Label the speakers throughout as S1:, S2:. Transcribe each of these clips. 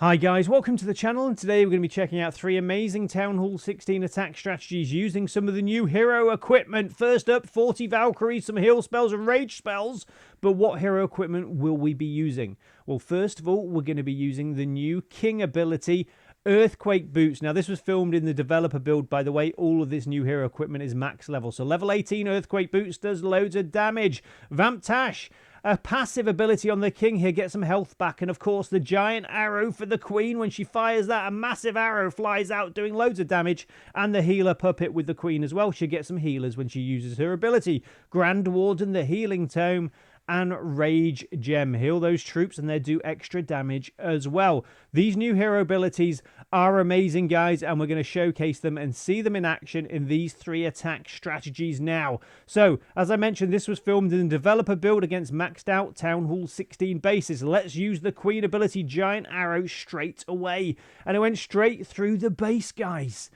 S1: Hi guys, welcome to the channel, and today we're going to be checking out 3 amazing Town Hall 16 attack strategies using some of the new hero equipment. First up, 40 Valkyries, some heal spells and rage spells. But what hero equipment will we be using? Well, first of all, we're going to be using the new King ability, Earthquake Boots. Now, this was filmed in the developer build, by the way. All of this new hero equipment is max level. So level 18 Earthquake Boots does loads of damage. Vamp Tash, a passive ability on the king here, get some health back. And of course, the giant arrow for the queen. When she fires that, a massive arrow flies out doing loads of damage. And the healer puppet with the queen as well. She'll get some healers when she uses her ability. Grand Warden, the healing tome, and Rage Gem. Heal those troops and they do extra damage as well. These new hero abilities are amazing, guys, and we're going to showcase them and see them in action in these 3 attack strategies now. So, as I mentioned, this was filmed in developer build against maxed out Town Hall 16 bases. Let's use the Queen ability Giant Arrow straight away. And it went straight through the base, guys.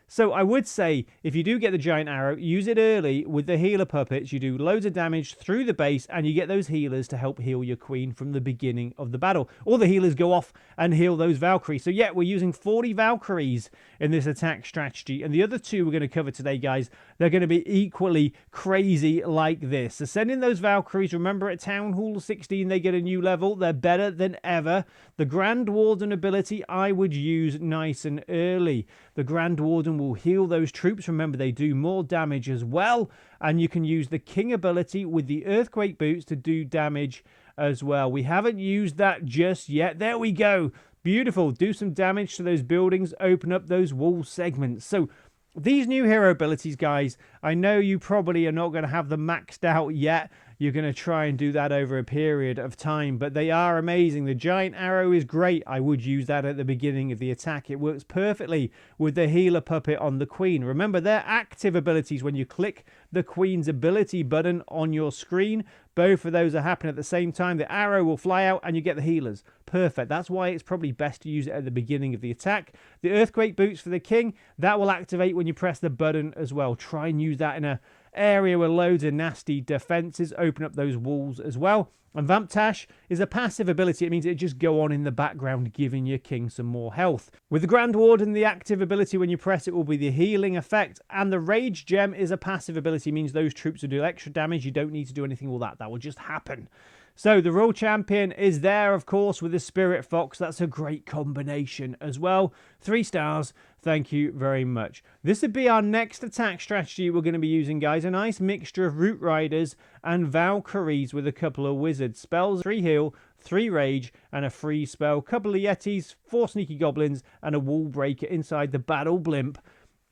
S1: So I would say, if you do get the giant arrow, use it early with the healer puppets. You do loads of damage through the base, and you get those healers to help heal your queen from the beginning of the battle. All the healers go off and heal those Valkyries. So yeah, we're using 40 Valkyries in this attack strategy. And the other 2 we're going to cover today, guys, they're going to be equally crazy like this. So send in those Valkyries. Remember, at Town Hall 16, they get a new level. They're better than ever. The Grand Warden ability, I would use nice and early. The Grand Warden will heal those troops. Remember, they do more damage as well. And you can use the King ability with the Earthquake Boots to do damage as well. We haven't used that just yet. There we go. Beautiful. Do some damage to those buildings. Open up those wall segments. So these new hero abilities, guys, I know you probably are not going to have them maxed out yet. You're going to try and do that over a period of time, but they are amazing. The giant arrow is great. I would use that at the beginning of the attack. It works perfectly with the healer puppet on the queen. Remember, they're active abilities. When you click the queen's ability button on your screen, both of those are happening at the same time. The arrow will fly out and you get the healers. Perfect. That's why it's probably best to use it at the beginning of the attack. The Earthquake Boots for the king, that will activate when you press the button as well. Try and use that in a area with loads of nasty defenses. Open up those walls as well. And Vamp Tash is a passive ability. It means it just go on in the background, giving your king some more health. With the Grand Warden, the active ability when you press it will be the healing effect. And the Rage Gem is a passive ability. It means those troops will do extra damage. You don't need to do anything with that. That will just happen. So the Royal Champion is there, of course, with the Spirit Fox. That's a great combination as well. 3 stars. Thank you very much. This would be our next attack strategy we're going to be using, guys. A nice mixture of Root Riders and Valkyries with a couple of wizard spells. 3 heal, 3 rage, and a free spell. Couple of Yetis, 4 sneaky goblins, and a wall breaker inside the battle blimp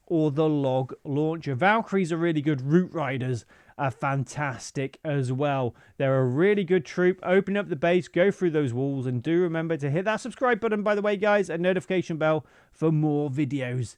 S1: or the log launcher. Valkyries are really good. Root Riders are fantastic as well. They're a really good troop. Open up the base, go through those walls, and do remember to hit that subscribe button, by the way, guys, and notification bell for more videos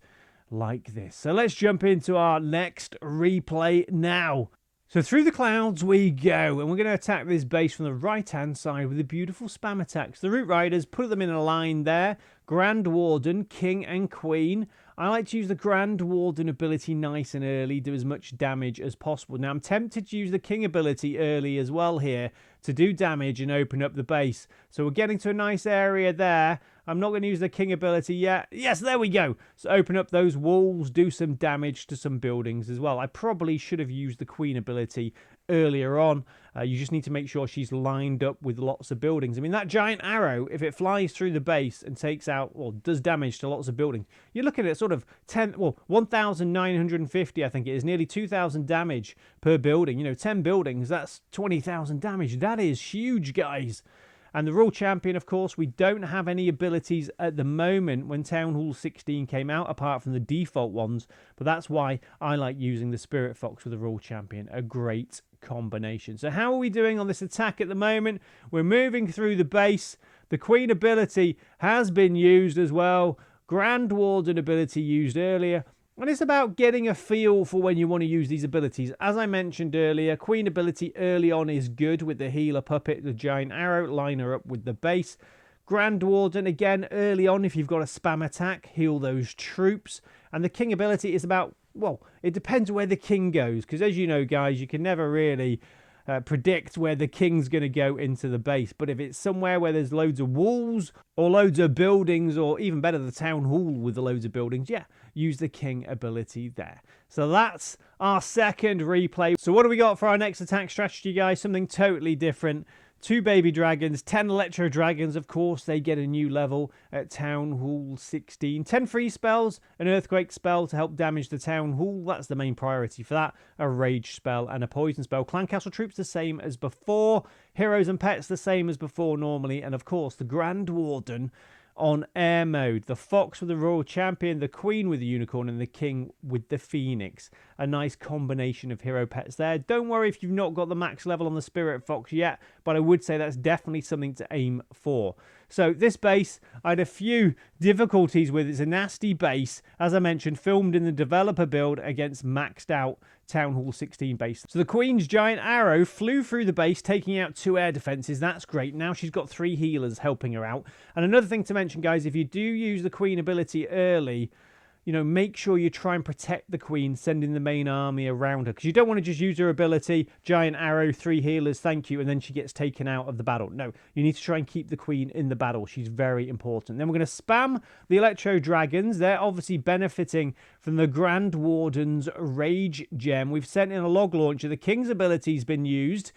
S1: like this. So let's jump into our next replay now. So through the clouds we go, and we're going to attack this base from the right-hand side with the beautiful spam attacks. The Root Riders, put them in a line there. Grand Warden, King and Queen. I like to use the Grand Warden ability nice and early, do as much damage as possible. Now, I'm tempted to use the King ability early as well here to do damage and open up the base. So we're getting to a nice area there. I'm not going to use the King ability yet. Yes, there we go. So open up those walls, do some damage to some buildings as well. I probably should have used the Queen ability earlier on. You just need to make sure she's lined up with lots of buildings. I mean, that giant arrow, if it flies through the base and takes out, or does damage to lots of buildings, you're looking at sort of 1,950, I think it is, nearly 2,000 damage per building. You know, 10 buildings, that's 20,000 damage. That is huge, guys. And the Royal Champion, of course, we don't have any abilities at the moment when Town Hall 16 came out, apart from the default ones. But that's why I like using the Spirit Fox with the Royal Champion. A great combination. So how are we doing on this attack at the moment? We're moving through the base. The Queen ability has been used as well. Grand Warden ability used earlier. And it's about getting a feel for when you want to use these abilities. As I mentioned earlier, Queen ability early on is good with the healer puppet, the giant arrow, line her up with the base. Grand Warden, again, early on, if you've got a spam attack, heal those troops. And the King ability is about, well, it depends where the King goes. Because as you know, guys, you can never really predict where the king's going to go into the base. But if it's somewhere where there's loads of walls or loads of buildings, or even better, the town hall with the loads of buildings, yeah, use the king ability there. So that's our second replay. So what do we got for our next attack strategy, guys? Something totally different. 2 baby dragons, 10 electro dragons, of course, they get a new level at Town Hall 16. 10 free spells, an earthquake spell to help damage the Town Hall, that's the main priority for that. A rage spell and a poison spell. Clan Castle troops the same as before. Heroes and pets the same as before normally. And of course, the Grand Warden on air mode. The fox with the royal champion, the queen with the unicorn, and the king with the phoenix. A nice combination of hero pets there. Don't worry if you've not got the max level on the spirit fox yet, but I would say that's definitely something to aim for. So this base, I had a few difficulties with. It's a nasty base, as I mentioned, filmed in the developer build against maxed out Town Hall 16 base. So the Queen's giant arrow flew through the base, taking out 2 air defenses. That's great. Now she's got 3 healers helping her out. And another thing to mention, guys, if you do use the Queen ability early, you know, make sure you try and protect the Queen, sending the main army around her. Because you don't want to just use her ability, giant arrow, 3 healers, thank you, and then she gets taken out of the battle. No, you need to try and keep the Queen in the battle. She's very important. Then we're going to spam the Electro Dragons. They're obviously benefiting from the Grand Warden's Rage Gem. We've sent in a log launcher. The King's ability's been used,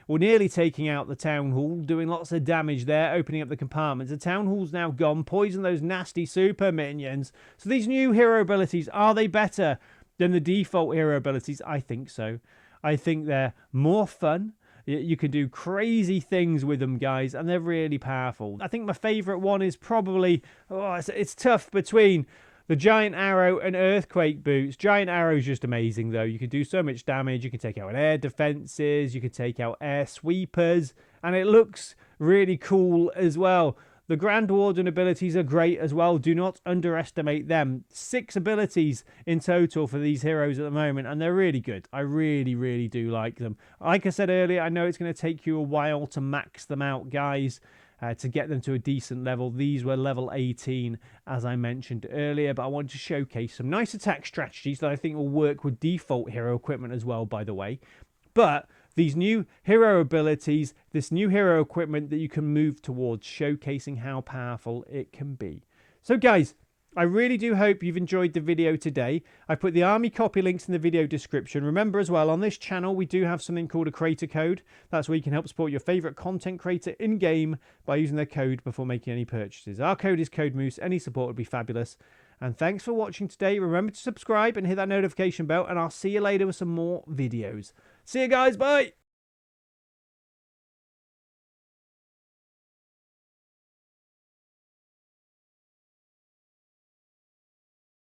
S1: nearly taking out the town hall, doing lots of damage there, opening up the compartments. The town hall's now gone, poison those nasty super minions. So these new hero abilities, are they better than the default hero abilities? I think so. I think they're more fun. You can do crazy things with them, guys, and they're really powerful. I think my favorite one is probably, it's tough between the Giant Arrow and Earthquake Boots. Giant Arrow is just amazing, though. You can do so much damage. You can take out air defenses. You can take out air sweepers. And it looks really cool as well. The Grand Warden abilities are great as well. Do not underestimate them. 6 abilities in total for these heroes at the moment, and they're really good. I really, really do like them. Like I said earlier, I know it's going to take you a while to max them out, guys. To get them to a decent level. These were level 18, as I mentioned earlier, but I wanted to showcase some nice attack strategies that I think will work with default hero equipment as well, by the way. But these new hero abilities, this new hero equipment that you can move towards, showcasing how powerful it can be. So guys, I really do hope you've enjoyed the video today. I put the army copy links in the video description. Remember as well, on this channel, we do have something called a creator code. That's where you can help support your favorite content creator in-game by using their code before making any purchases. Our code is CodeMoose. Any support would be fabulous. And thanks for watching today. Remember to subscribe and hit that notification bell, and I'll see you later with some more videos. See you guys. Bye.